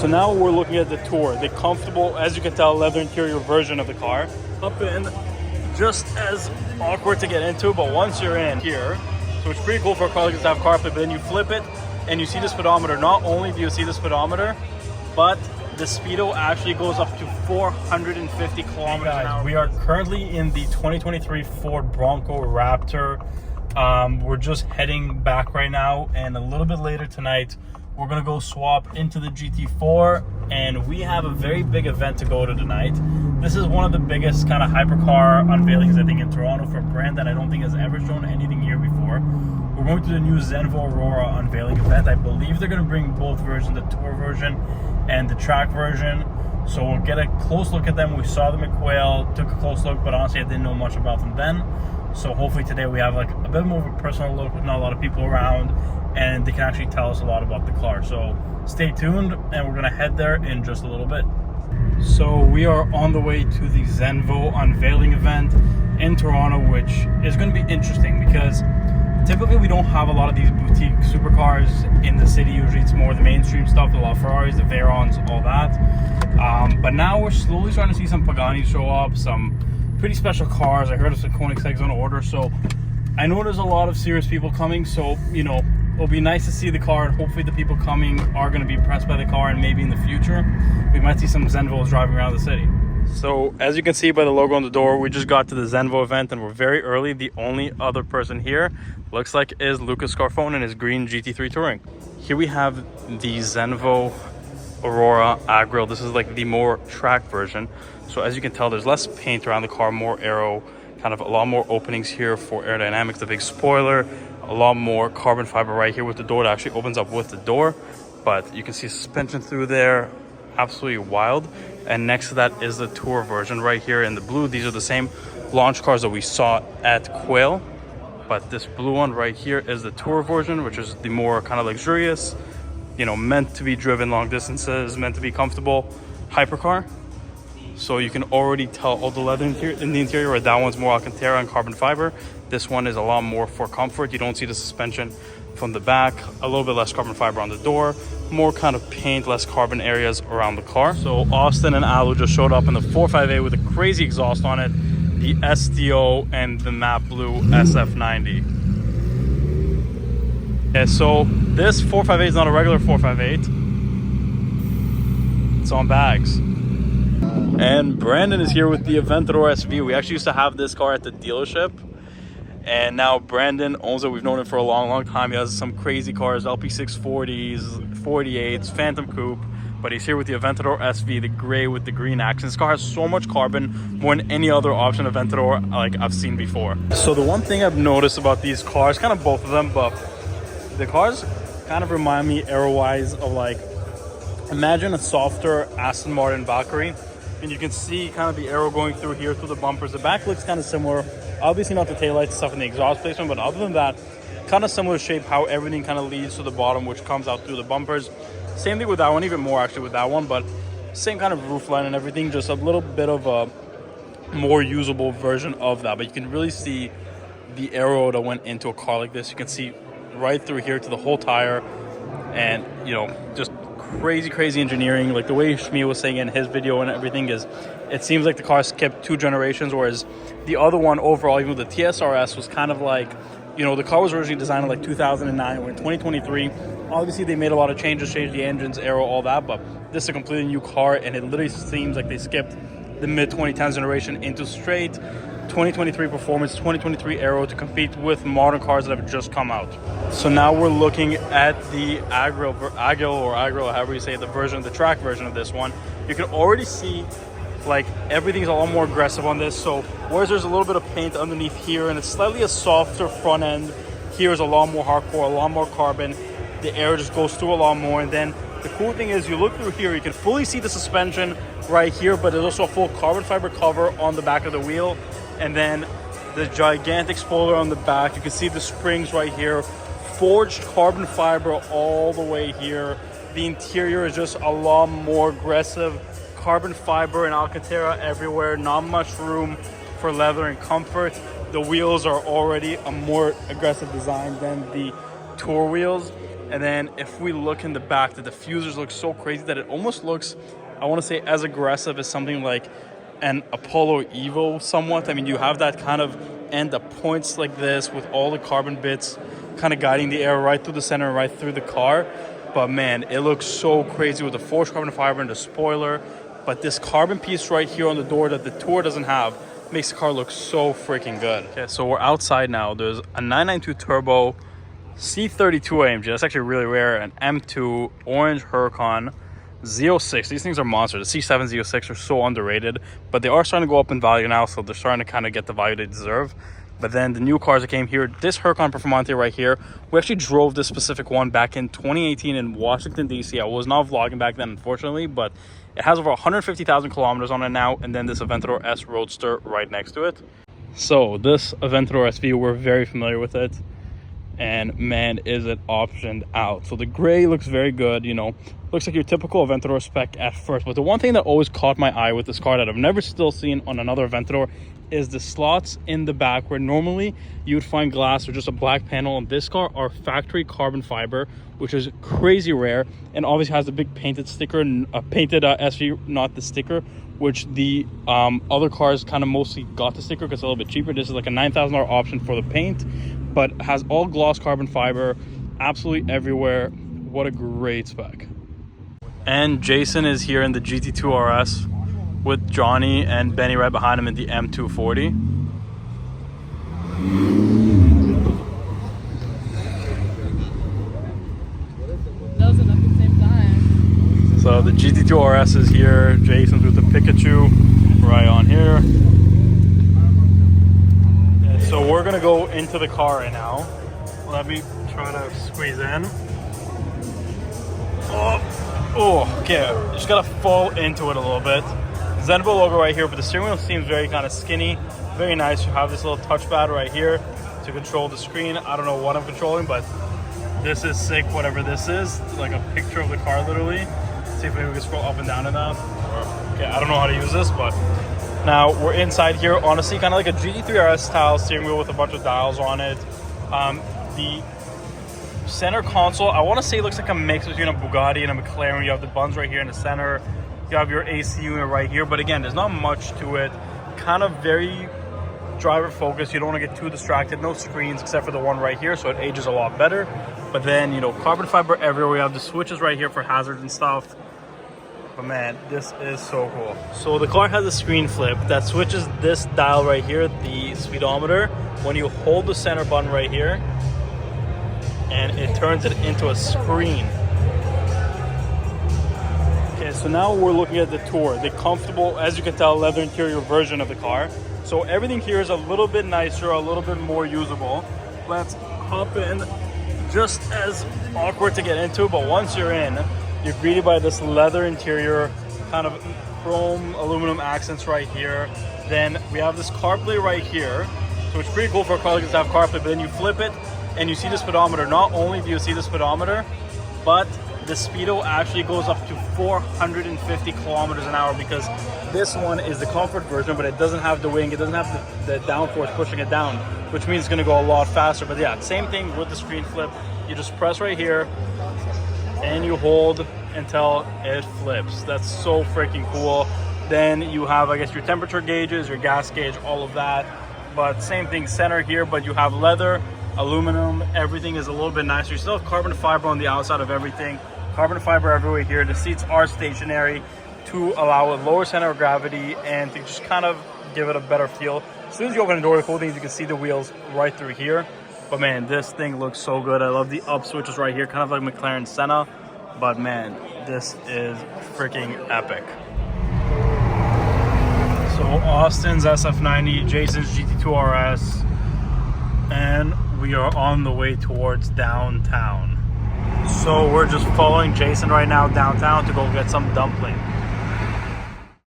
So now we're looking at the Tour, the comfortable, as you can tell, leather interior version of the car. Up in, just as awkward to get into, but once you're in here, so it's pretty cool for a car like this to have CarPlay, but then you flip it and you see the speedometer. Not only do you see the speedometer, but the speedo actually goes up to 450 kilometers an hour. We are currently in the 2023 Ford Bronco Raptor. We're just heading back right now, and a little bit later tonight, we're gonna go swap into the GT4, and we have a very big event to go to tonight. This is one of the biggest kind of hypercar unveilings, I think, in Toronto for a brand that I don't think has ever shown anything here before. We're going to the new Zenvo Aurora unveiling event. I believe they're gonna bring both versions, the Tour version and the track version. So we'll get a close look at them. We saw them at Quail, took a close look, but honestly I didn't know much about them then. So hopefully today we have like a bit more of a personal look with not a lot of people around, and they can actually tell us a lot about the car. So stay tuned, and we're gonna head there in just a little bit. So we are on the way to the Zenvo unveiling event in Toronto, which is gonna be interesting because typically we don't have a lot of these boutique supercars in the city. Usually it's more the mainstream stuff, the LaFerraris, the Veyrons, all that. But now we're slowly starting to see some Paganis show up, some pretty special cars. I heard of some Koenigsegg's on order, so I know there's a lot of serious people coming. So, you know, it'll be nice to see the car, and hopefully the people coming are going to be impressed by the car, and maybe in the future we might see some Zenvos driving around the city. So as you can see by the logo on the door, we just got to the Zenvo event and we're very early. The only other person here looks like is Lucas Scarfone in his green GT3 Touring. Here we have the Zenvo Aurora Agil. This is like the more track version. So as you can tell, there's less paint around the car, more aero, kind of a lot more openings here for aerodynamics, the big spoiler, a lot more carbon fiber right here with the door that actually opens up with the door. But you can see suspension through there, absolutely wild. And next to that is the Tour version right here in the blue. These are the same launch cars that we saw at Quail, but this blue one right here is the Tour version, which is the more kind of luxurious, you know, meant to be driven long distances, meant to be comfortable hypercar. So you can already tell all the leather in the interior, where that one's more Alcantara and carbon fiber. This one is a lot more for comfort. You don't see the suspension from the back, a little bit less carbon fiber on the door, more kind of paint, less carbon areas around the car. So Austin and Alu just showed up in the 458 with a crazy exhaust on it, the STO and the matte blue SF90. Yeah, so this 458 is not a regular 458. It's on bags. And Brandon is here with the Aventador SV. We actually used to have this car at the dealership, and now Brandon owns it. We've known it for a long time. He has some crazy cars, LP640s, 48s, Phantom Coupe, but he's here with the Aventador SV, the gray with the green accents. This car has so much carbon, more than any other option Aventador like I've seen before. So the one thing I've noticed about these cars, kind of both of them, but the cars kind of remind me aero-wise of, like, imagine a softer Aston Martin Valkyrie, and you can see kind of the aero going through here through the bumpers. The back looks kind of similar, obviously not the taillights stuff and the exhaust placement, but other than that, kind of similar shape, how everything kind of leads to the bottom, which comes out through the bumpers. Same thing with that one, even more actually with that one, but same kind of roof line and everything, just a little bit of a more usable version of that. But you can really see the aero that went into a car like this. You can see right through here to the whole tire, and, you know, just crazy engineering. Like the way Shmi was saying in his video and everything, is it seems like the car skipped 2 generations, whereas the other one overall, even with the TSRS, was kind of like, you know, the car was originally designed in like 2009. We're in 2023. Obviously they made a lot of changes, changed the engines, aero, all that, but this is a completely new car, and it literally seems like they skipped the mid-2010s generation into straight 2023 performance, 2023 aero to compete with modern cars that have just come out. So now we're looking at the Agil, however you say it, the version, the track version of this one. You can already see like everything's a lot more aggressive on this. So whereas there's a little bit of paint underneath here and it's slightly a softer front end, here is a lot more hardcore, a lot more carbon. The air just goes through a lot more. And then the cool thing is you look through here, you can fully see the suspension right here, but there's also a full carbon fiber cover on the back of the wheel. And then the gigantic spoiler on the back. You can see the springs right here, forged carbon fiber all the way here. The interior is just a lot more aggressive, carbon fiber and Alcantara everywhere, not much room for leather and comfort. The wheels are already a more aggressive design than the Tour wheels. And then if we look in the back, the diffusers look so crazy that it almost looks, I want to say, as aggressive as something like an Apollo Evo somewhat. I mean, you have that kind of end of points like this with all the carbon bits kind of guiding the air right through the center, right through the car. But man, it looks so crazy with the forged carbon fiber and the spoiler. But this carbon piece right here on the door that the Tour doesn't have makes the car look so freaking good. Okay, so we're outside now. There's a 992 turbo C32 AMG. That's actually really rare. An M2 orange Huracan Z06. These things are monsters. The C7 Z06 are so underrated, but they are starting to go up in value now, so they're starting to kind of get the value they deserve. But then the new cars that came here, this Huracan Performante right here, we actually drove this specific one back in 2018 in Washington, D.C. I was not vlogging back then, unfortunately, but it has over 150,000 kilometers on it now, and then this Aventador S Roadster right next to it. So this Aventador SV, we're very familiar with it. And man, is it optioned out. So the gray looks very good, you know, looks like your typical Aventador spec at first. But the one thing that always caught my eye with this car that I've never still seen on another Aventador is the slots in the back, where normally you would find glass or just a black panel. On this car are factory carbon fiber, which is crazy rare, and obviously has a big painted sticker, painted SV, not the sticker, which the other cars kind of mostly got the sticker because it's a little bit cheaper. This is like a $9,000 option for the paint, but has all gloss carbon fiber absolutely everywhere. What a great spec. And Jason is here in the GT2 RS with Johnny and Benny right behind him in the M240. Those are at the same time. So the GT2 RS is here. Jason's with the Pikachu right on here. So we're gonna go into the car right now. Let me try to squeeze in. Oh, okay. Just gotta fall into it a little bit. Zenvo logo right here, but the steering wheel seems very kind of skinny. Very nice. You have this little touchpad right here to control the screen. I don't know what I'm controlling, but this is sick, whatever this is. It's like a picture of the car, literally. See if maybe we can scroll up and down in that. Okay, I don't know how to use this, but now we're inside here. Honestly, kind of like a GT3 RS style steering wheel with a bunch of dials on it. The center console, I want to say it looks like a mix between a Bugatti and a McLaren. You have the buttons right here in the center. You have your AC unit right here. But again, there's not much to it. Kind of very driver focused. You don't want to get too distracted. No screens except for the one right here, so it ages a lot better. But then, you know, carbon fiber everywhere. We have the switches right here for hazards and stuff. But man, this is so cool. So the car has a screen flip that switches this dial right here, the speedometer, when you hold the center button right here, and it turns it into a screen. Okay, so now we're looking at the Tour, the comfortable, as you can tell, leather interior version of the car. So everything here is a little bit nicer, a little bit more usable. Let's hop in. Just as awkward to get into, but once you're in, you're greeted by this leather interior, kind of chrome aluminum accents right here. Then we have this CarPlay right here, so it's pretty cool for a car like this to have CarPlay. But then you flip it and you see the speedometer. Not only do you see the speedometer, but the speedo actually goes up to 450 kilometers an hour, because this one is the comfort version, but it doesn't have the wing, it doesn't have the downforce pushing it down, which means it's going to go a lot faster. But yeah, same thing with the screen flip. You just press right here and you hold until it flips. That's so freaking cool. Then you have, I guess, your temperature gauges, your gas gauge, all of that. But same thing, center here, but you have leather, aluminum, everything is a little bit nicer. You still have carbon fiber on the outside of everything. Carbon fiber everywhere here. The seats are stationary to allow a lower center of gravity and to just kind of give it a better feel. As soon as you open the door, the cool thing is you can see the wheels right through here. But man, this thing looks so good. I love the up switches right here, kind of like McLaren Senna. But man, this is freaking epic. So Austin's SF90, Jason's GT2 RS, and we are on the way towards downtown. So we're just following Jason right now downtown to go get some dumpling.